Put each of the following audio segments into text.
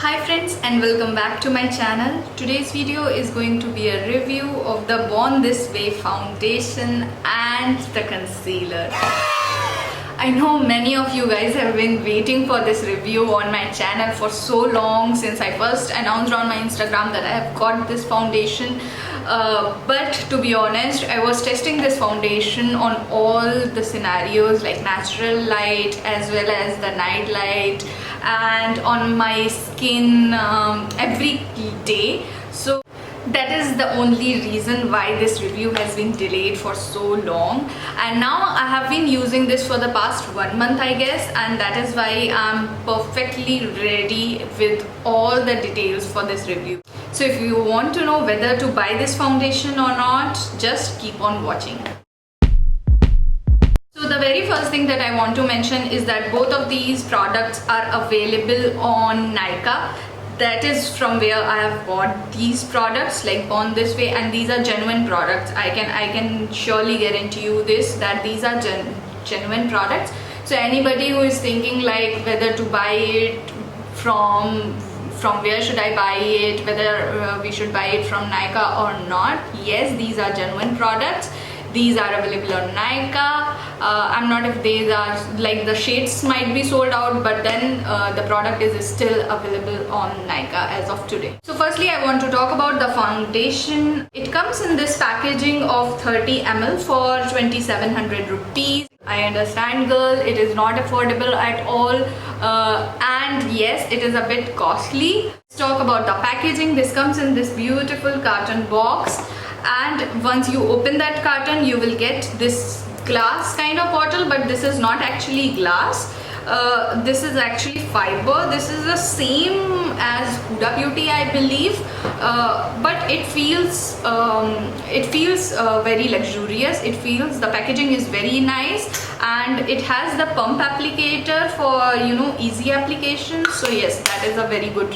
Hi friends and welcome back to my channel. Today's video is going to be a review of the Born This Way foundation and the concealer. I know many of you guys have been waiting for this review on my channel for so long, since I first announced on my Instagram that I have got this foundation. But to be honest, I was testing this foundation on all the scenarios like natural light as well as the night light and on my skin every day. So that is the only reason why this review has been delayed for so long, and now I have been using this for the past 1 month I guess, and that is why I'm perfectly ready with all the details for this review. So if you want to know whether to buy this foundation or not, just keep on watching. So the very first thing that I want to mention is that both of these products are available on Nykaa. That is from where I have bought these products, like Born This Way, and these are genuine products. I can surely guarantee you this, that these are genuine products. So anybody who is thinking like whether to buy it from where should I buy it, whether we should buy it from Nykaa or not, yes, these are genuine products. These are available on Nykaa. I'm not if these are like the shades might be sold out, but then the product is still available on Nykaa as of today. So firstly, I want to talk about the foundation. It comes in this packaging of 30 ml for 2700 rupees. I understand, girl, it is not affordable at all, and yes, it is a bit costly. Let's talk about the packaging. This comes in this beautiful carton box, and once you open that carton you will get this glass kind of bottle, but this is not actually glass. This is actually fiber. This is the same as Huda Beauty, I believe, but it feels very luxurious. It feels, the packaging is very nice, and it has the pump applicator for easy application. So yes, that is a very good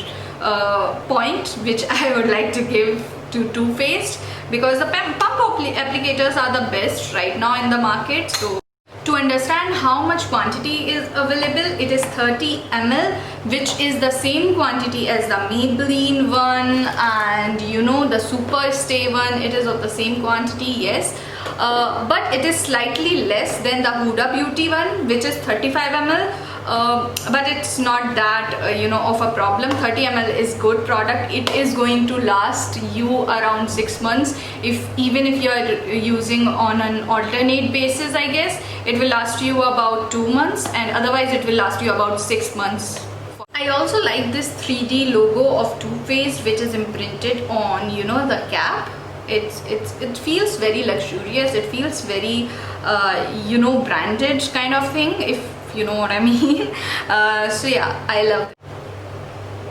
point which I would like to give to Too Faced, because the pump applicators are the best right now in the market. So to understand how much quantity is available, it is 30 ml, which is the same quantity as the Maybelline one and the Super Stay one. It is of the same quantity, yes, but it is slightly less than the Huda Beauty one, which is 35 ml. But it's not that of a problem. 30 ml is good product. It is going to last you around 6 months, even if you are using on an alternate basis. I guess it will last you about 2 months, and otherwise it will last you about 6 months. I also like this 3D logo of Too Faced, which is imprinted on the cap. It feels very luxurious. It feels very branded kind of thing, if you know what I mean. So yeah, I love it.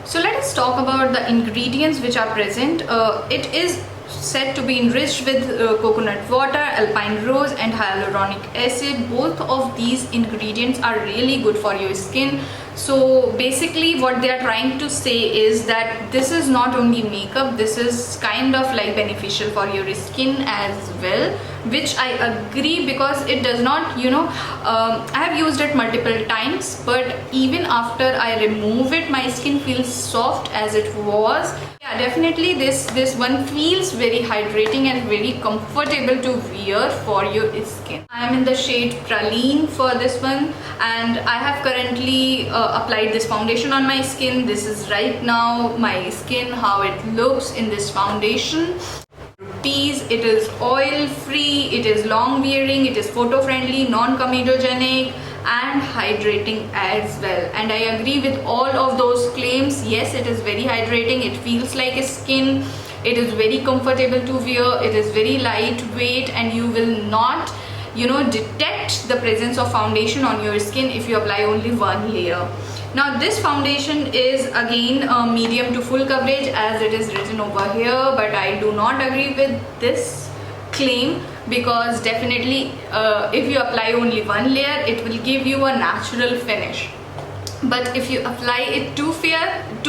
So let us talk about the ingredients which are present. It is said to be enriched with coconut water, alpine rose and hyaluronic acid. Both of these ingredients are really good for your skin. So basically what they are trying to say is that this is not only makeup, this is kind of like beneficial for your skin as well, which I agree, because it does not I have used it multiple times, but even after I remove it, my skin feels soft as it was. Yeah, definitely this one feels very hydrating and very comfortable to wear for your skin. I am in the shade Praline for this one, and I have currently applied this foundation on my skin. This is right now my skin, how it looks in this foundation. It is oil free, it is long wearing, it is photo friendly, non-comedogenic and hydrating as well. And I agree with all of those claims. Yes, it is very hydrating, it feels like a skin, it is very comfortable to wear, it is very lightweight, and you will not detect the presence of foundation on your skin if you apply only one layer. Now this foundation is again medium to full coverage as it is written over here, but I do not agree with this claim, because definitely if you apply only one layer, it will give you a natural finish. But if you apply it two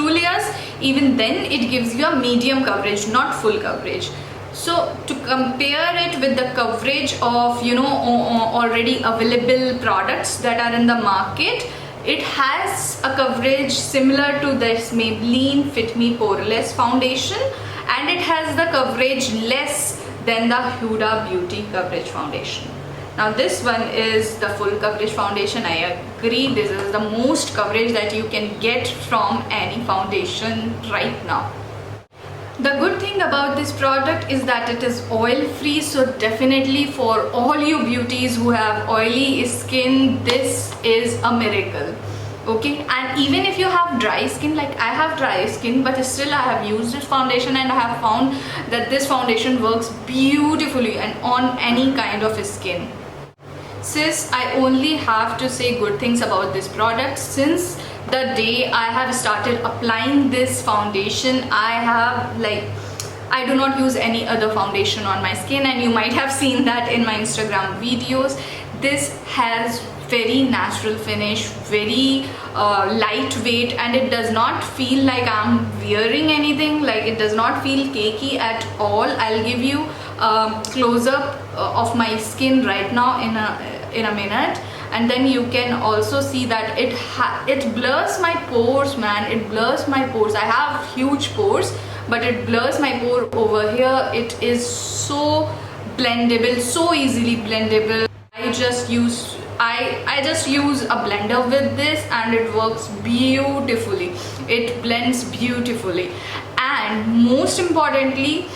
layers, even then it gives you a medium coverage, not full coverage. So to compare it with the coverage of already available products that are in the market, It has a coverage similar to this Maybelline Fit Me Poreless foundation, and it has the coverage less than the Huda Beauty coverage foundation. Now this one is the full coverage foundation. I agree, this is the most coverage that you can get from any foundation right now. The good thing about this product is that it is oil free, so definitely for all you beauties who have oily skin, this is a miracle. Okay, and even if you have dry skin, like I have dry skin, but still I have used this foundation and I have found that this foundation works beautifully and on any kind of skin. Sis, I only have to say good things about this product. Since the day I have started applying this foundation, I do not use any other foundation on my skin, and you might have seen that in my Instagram videos. This has very natural finish, very lightweight, and it does not feel like I'm wearing anything. Like, it does not feel cakey at all. I'll give you a close-up of my skin right now in a minute, and then you can also see that it blurs my pores, man. It blurs my pores. I have huge pores, but it blurs my pore over here. It is so blendable, so easily blendable. I just use a blender with this, and it works beautifully. It blends beautifully, and most importantly,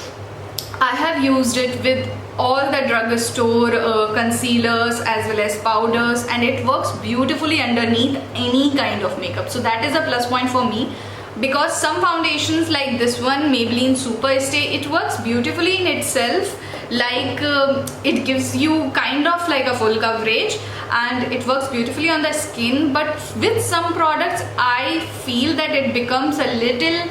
I have used it with all the drugstore concealers as well as powders, and it works beautifully underneath any kind of makeup. So that is a plus point for me, because some foundations like this one, Maybelline Super Stay, it works beautifully in itself. Like it gives you kind of like a full coverage and it works beautifully on the skin, but with some products I feel that it becomes a little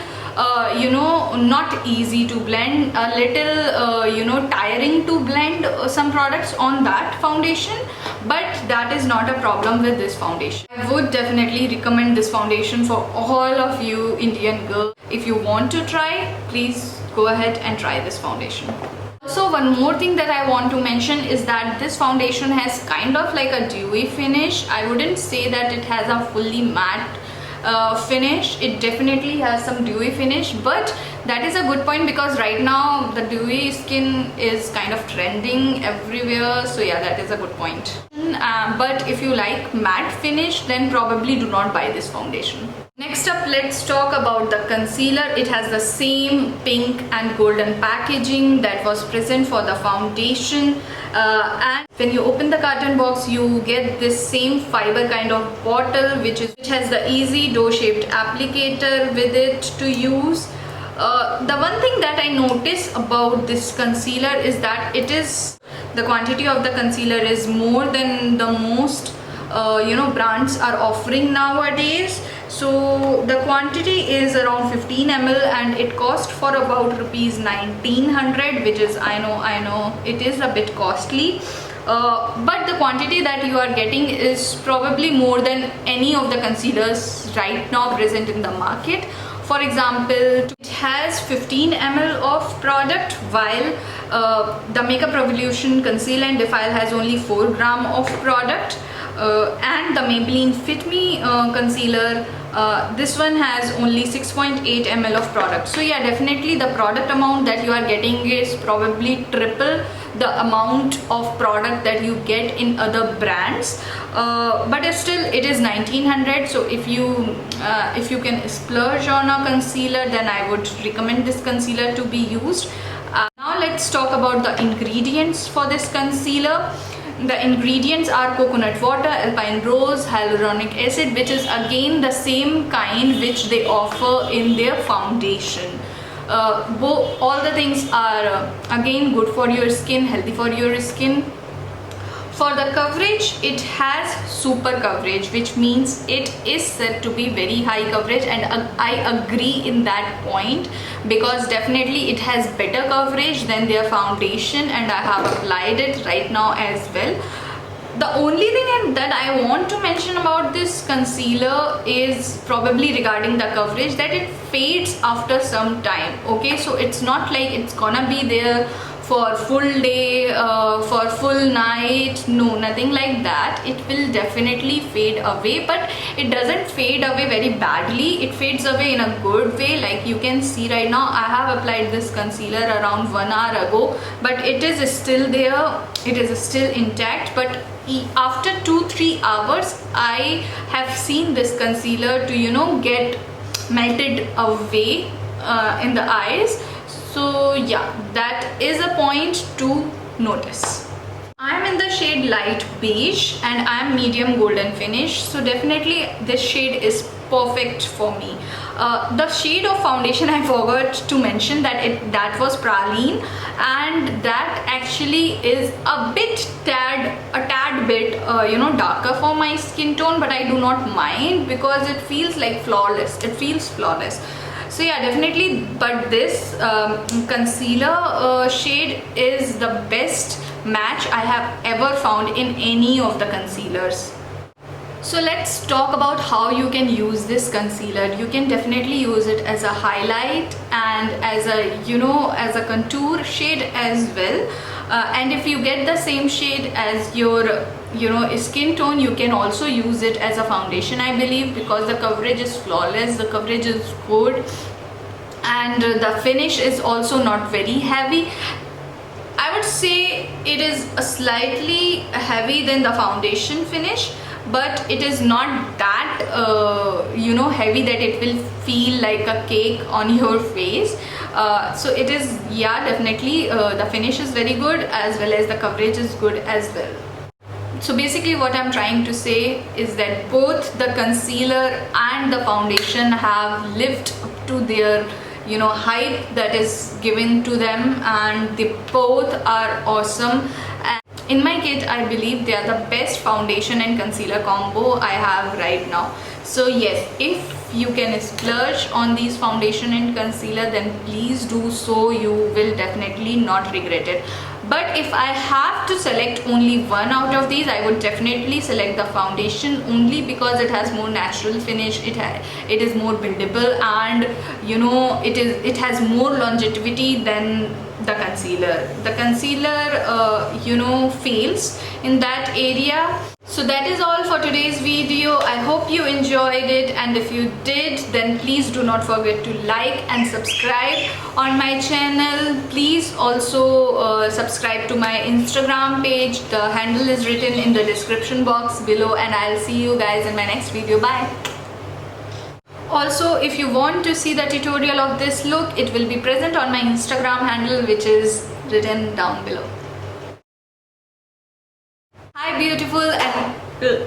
not easy to blend, a little tiring to blend some products on that foundation. But that is not a problem with this foundation. I would definitely recommend this foundation for all of you Indian girls. If you want to try, please go ahead and try this foundation. So one more thing that I want to mention is that this foundation has kind of like a dewy finish. I wouldn't say that it has a fully matte finish. It definitely has some dewy finish, but that is a good point because right now the dewy skin is kind of trending everywhere. So yeah, that is a good point. But if you like matte finish, then probably do not buy this foundation. Next up, let's talk about the concealer. It has the same pink and golden packaging that was present for the foundation, and when you open the carton box, you get this same fiber kind of bottle which has the easy dough shaped applicator with it to use. The one thing that I notice about this concealer is that the quantity of the concealer is more than the most brands are offering nowadays. So the quantity is around 15 ml and it cost for about rupees 1900, which is, I know it is a bit costly, but the quantity that you are getting is probably more than any of the concealers right now present in the market. For example, it has 15 ml of product, while the Makeup Revolution Conceal and Defile has only 4 gram of product, and the Maybelline Fit Me concealer, this one has only 6.8 ml of product. So yeah, definitely the product amount that you are getting is probably triple the amount of product that you get in other brands, but still it is 1900. So if you can splurge on a concealer, then I would recommend this concealer to be used. Now let's talk about the ingredients for this concealer. The ingredients are coconut water, alpine rose, hyaluronic acid, which is again the same kind which they offer in their foundation. All the things are again good for your skin, healthy for your skin. For the coverage, it has super coverage, which means it is said to be very high coverage, and I agree in that point because definitely it has better coverage than their foundation, and I have applied it right now as well. The only thing that I want to mention about this concealer is probably regarding the coverage, that it fades after some time. Okay, so it's not like it's gonna be there for full day, for full night. No, nothing like that. It will definitely fade away, but it doesn't fade away very badly. It fades away in a good way. Like you can see right now, I have applied this concealer around 1 hour ago, but it is still there, it is still intact. But after 2-3 hours I have seen this concealer to, you know, get melted away in the eyes. So yeah, that is a point to notice. I'm in the shade light beige and I'm medium golden finish, so definitely this shade is perfect for me. The shade of foundation I forgot to mention that was Praline, and that actually is a tad bit you know, darker for my skin tone, but I do not mind because it feels like flawless. It feels flawless. So yeah, definitely. But this concealer shade is the best match I have ever found in any of the concealers. So let's talk about how you can use this concealer. You can definitely use it as a highlight and as a, you know, as a contour shade as well. And if you get the same shade as your, you know, skin tone, you can also use it as a foundation, I believe, because the coverage is flawless, the coverage is good, and the finish is also not very heavy. I would say it is a slightly heavy than the foundation finish, but it is not that you know, heavy that it will feel like a cake on your face. So it is, yeah, definitely the finish is very good as well as the coverage is good as well. So basically what I'm trying to say is that both the concealer and the foundation have lived up to their, you know, hype that is given to them, and they both are awesome. And in my kit, I believe they are the best foundation and concealer combo I have right now. So yes, if you can splurge on these foundation and concealer, then please do so. You will definitely not regret it. But if I have to select only one out of these, I would definitely select the foundation, only because it has more natural finish, it is more buildable, and you know, it has more longevity than the concealer. The concealer you know, fails in that area. So that is all for today's video. I hope you enjoyed it, and if you did, then please do not forget to like and subscribe on my channel. Please also subscribe to my Instagram page. The handle is written in the description box below, and I'll see you guys in my next video. Bye. Also, if you want to see the tutorial of this look, it will be present on my Instagram handle, which is written down below. Hi beautiful and